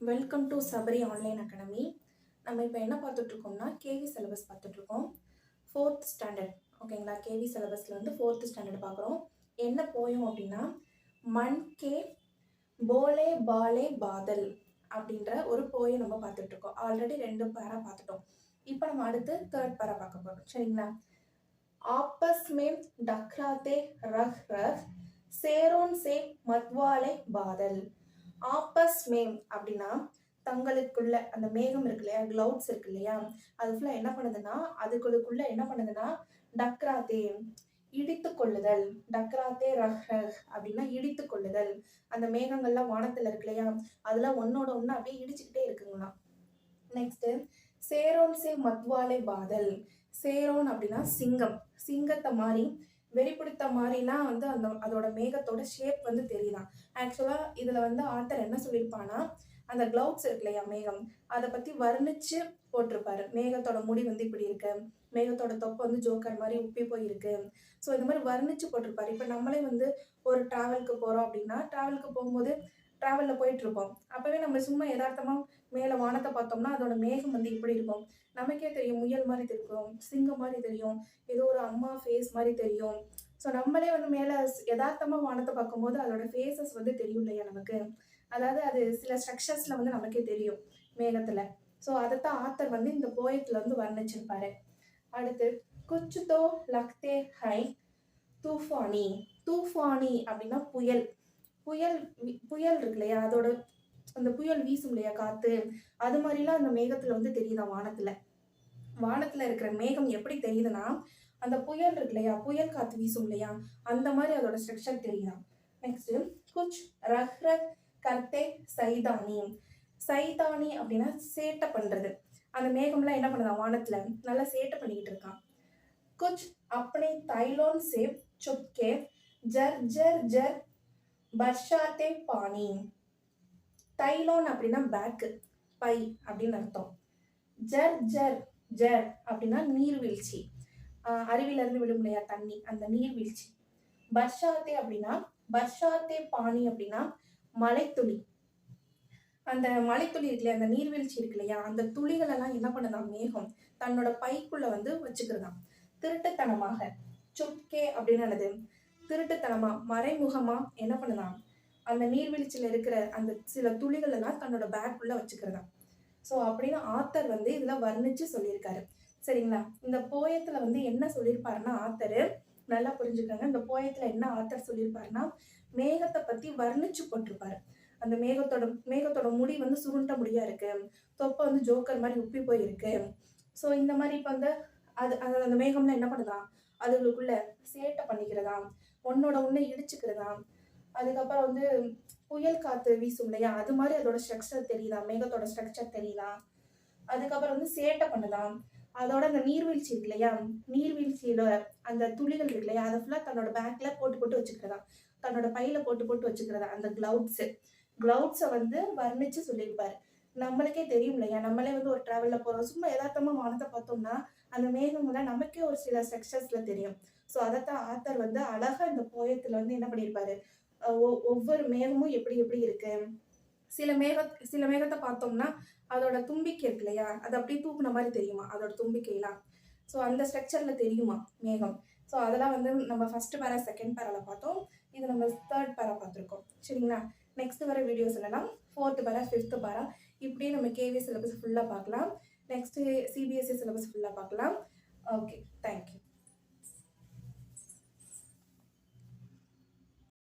Welcome to Sabari online academy. நம்ம இப்போ என்ன பார்த்துட்ருக்கோம்னா கேவி சிலபஸ் பார்த்துட்ருக்கோம். 4th ஸ்டாண்டர்ட் ஓகேங்களா. கேவி சிலபஸில் வந்து 4th ஸ்டாண்டர்ட் பார்க்குறோம். என்ன போயும் அப்படின்னா மன் கே போலே பாலே பாதல் அப்படின்ற ஒரு போயை நம்ம பார்த்துட்ருக்கோம். ஆல்ரெடி 2 பேரா பார்த்துட்டோம். இப்போ நம்ம அடுத்து 3rd பேரா பார்க்க போகிறோம். சரிங்களா. ஆப்பஸ் மேம் டக்ராத்தே ரஹ் ரஹ் சேரோன் சே மத்வாலே பாதல். ஆப்பஸ் மேம் அப்படின்னா தங்களுக்குள்ள அந்த மேகம் இருக்கு இல்லையா, கிளவுட்ஸ் இருக்கு இல்லையா, அது ஃபுல்லாக என்ன பண்ணுதுன்னா அதுக்குள்ள என்ன பண்ணுதுன்னா டக்ராத்தே இடித்து கொள்ளுதல். டக்ராத்தே ரஹ் ரஹ் அப்படின்னா இடித்து கொள்ளுதல். அந்த மேகங்கள்லாம் வானத்தில் இருக்கு இல்லையா, அதெல்லாம் ஒன்னோட ஒன்று அப்படியே இடிச்சுக்கிட்டே இருக்குங்களாம். நெக்ஸ்ட் சேரோன் சே மத்வாலே பாதல். சேரோன் அப்படின்னா சிங்கம். சிங்கத்தை மாதிரி வெறிப்பிடித்த மாதிரிலாம் வந்து அந்த அதோட மேகத்தோட ஷேப் வந்து தெரியுதான். ஆக்சுவலாக இதில் வந்து ஆத்தர் என்ன சொல்லியிருப்பான்னா அந்த கிளவுட்ஸ் இருக்கு இல்லையா, மேகம், அதை பற்றி வர்ணிச்சு போட்டிருப்பாரு. மேகத்தோட முடி வந்து இப்படி இருக்கு, மேகத்தோட தொப்பை வந்து ஜோக்கர் மாதிரி உப்பி போயிருக்கு. ஸோ இந்த மாதிரி வர்ணிச்சு போட்டிருப்பாரு. இப்போ நம்மளே வந்து ஒரு ட்ராவலுக்கு போகிறோம் அப்படின்னா ட்ராவலுக்கு போகும்போது ட்ராவலில் போயிட்டு இருப்போம். அப்போவே நம்ம சும்மா யதார்த்தமாக மேலே வானத்தை பார்த்தோம்னா அதோட மேகம் வந்து இப்படி இருக்கும். நமக்கே தெரியும், முயல் மாதிரி தெரியும், சிங்கம் மாதிரி தெரியும், ஏதோ ஒரு அம்மா ஃபேஸ் மாதிரி தெரியும். ஸோ நம்மளே வந்து மேலே யதார்த்தமாக வானத்தை பார்க்கும்போது அதோட ஃபேஸஸ் வந்து தெரியும் இல்லையா நமக்கு. அதாவது அது சில ஸ்ட்ரக்சர்ஸில் வந்து நமக்கே தெரியும் மேகத்தில். ஸோ அதைத்தான் ஆத்தர் வந்து இந்த போயத்தில் வந்து வர்ணிச்சிருப்பாரு. அடுத்து குச்சுதோ லக்தே ஹை தூஃபானி. தூஃபானி அப்படின்னா புயல். புயல் புயல் இருக்கு இல்லையா, அதோட அந்த புயல் வீசும் இல்லையா காத்து, அது மாதிரிலாம் அந்த மேகத்துல வந்து தெரியுதா வானத்துல. வானத்துல இருக்கிற மேகம் எப்படி தெரியுதுன்னா அந்த புயல் இருக்கு இல்லையா, புயல் காத்து வீசும் இல்லையா, அந்த மாதிரி அதோட ஸ்ட்ரக்சர் தெரியுதா. நெக்ஸ்ட் குச் ரஹ் ரஹ் கர்த்தே சைதானி. சைதானி அப்படின்னா சேட்டை பண்றது. அந்த மேகம்லாம் என்ன பண்ணுதா வானத்துல நல்லா சேட்டை பண்ணிக்கிட்டு இருக்கான். குச் அப்பனே தைலோன் சே சுப்கே ஜர் ஜர் ஜர் பர்ஷாத்தே பானி. தைலோன் அப்படின்னா பேக்கு, பை அப்படின்னு அர்த்தம். ஜர் ஜர் ஜர் அப்படின்னா நீர்வீழ்ச்சி. அருவியிலிருந்து விழும் இல்லையா தண்ணி, அந்த நீர்வீழ்ச்சி. பர்ஷாத்தே அப்படின்னா பர்ஷாத்தே பானி அப்படின்னா மலைத்துளி. அந்த மலைத்துளி இருக்கு இல்லையா, அந்த நீர்வீழ்ச்சி இருக்கு இல்லையா, அந்த துளிகள் எல்லாம் என்ன பண்ணுதான் மேகம் தன்னோட பைக்குள்ள வந்து வச்சுக்கிறதாம். திருட்டுத்தனமாக சுப்கே அப்படின்னு திருட்டுத்தனமா மறைமுகமா என்ன பண்ணுதான் அந்த நீர்வீழ்ச்சியில இருக்கிற அந்த சில துளிகள் எல்லாம் தன்னோட பேக்குள்ள வச்சுக்கிறதா. ஸோ அப்படின்னு ஆத்தர் வந்து இதுல வர்ணிச்சு சொல்லியிருக்காரு. சரிங்களா. இந்த போயத்துல வந்து என்ன சொல்லியிருப்பாருன்னா ஆத்தர் நல்லா புரிஞ்சுக்கோங்க. இந்த போயத்துல என்ன ஆத்தர் சொல்லியிருப்பாருன்னா மேகத்தை பத்தி வர்ணிச்சு போட்டிருப்பாரு. அந்த மேகத்தோட முடி வந்து சுருண்ட முடியா இருக்கு, தொப்பை வந்து ஜோக்கர் மாதிரி உப்பி போயிருக்கு. ஸோ இந்த மாதிரி இப்போ வந்து அந்த மேகம்ல என்ன பண்ணுதான் அதுகளுக்குள்ள சேட்டை பண்ணிக்கிறதா, ஒன்னோட ஒண்ணு இடிச்சுக்கிறதா. அதுக்கப்புறம் வந்து புயல் காத்து வீசும் இல்லையா, அது மாதிரி அதோட ஸ்ட்ரக்சர் தெரியுதா, மேகத்தோட ஸ்ட்ரக்சர் தெரியுதா. அதுக்கப்புறம் வந்து சேட்டை பண்ணுதான். அதோட அந்த நீர்வீழ்ச்சி இருக்கு இல்லையா, நீர்வீழ்ச்சியில அந்த துளிகள் இருக்கு இல்லையா, அதை ஃபுல்லா தன்னோட பேக்ல போட்டு போட்டு வச்சுக்கிறதா, தன்னோட பையில போட்டு போட்டு வச்சுக்கிறதா. அந்த கிளவுட்ஸை வந்து வர்ணிச்சு சொல்லியிருப்பாரு. நம்மளுக்கே தெரியும் இல்லையா, நம்மளே வந்து ஒரு டிராவல்ல போறோம், சும்மா யதார்த்தமா வானத்தை பார்த்தோம்னா அந்த மேகங்களை நமக்கே ஒரு சில ஸ்ட்ரக்சர்ஸ்ல தெரியும். ஸோ அதைத்தான் ஆத்தர் வந்து அழகா இந்த போயத்துல வந்து என்ன பண்ணியிருப்பாரு, ஒவ்வொரு மேகமும் எப்படி எப்படி இருக்கு. சில மேகத்தை பார்த்தோம்னா அதோட தும்பிக்கை இருக்கு இல்லையா, அது அப்படியே தூக்குன மாதிரி தெரியுமா அதோட தும்பிக்கையெல்லாம். ஸோ அந்த ஸ்ட்ரக்சர்ல தெரியுமா மேகம். ஸோ அதெல்லாம் வந்து நம்ம ஃபர்ஸ்ட் பேரா செகண்ட் பேரால பார்த்தோம். இது நம்ம 3rd பேரா பார்த்துருக்கோம். சரிங்களா. நெக்ஸ்ட் வர வீடியோஸ்ல எல்லாம் 4th பேரா 5th பேரா இப்படியே நம்ம கேவி சிலபஸ் ஃபுல்லா பார்க்கலாம். நெக்ஸ்ட் சிபிஎஸ்சி சிலபஸ் ஃபுல்லா பார்க்கலாம். Okay, thank you.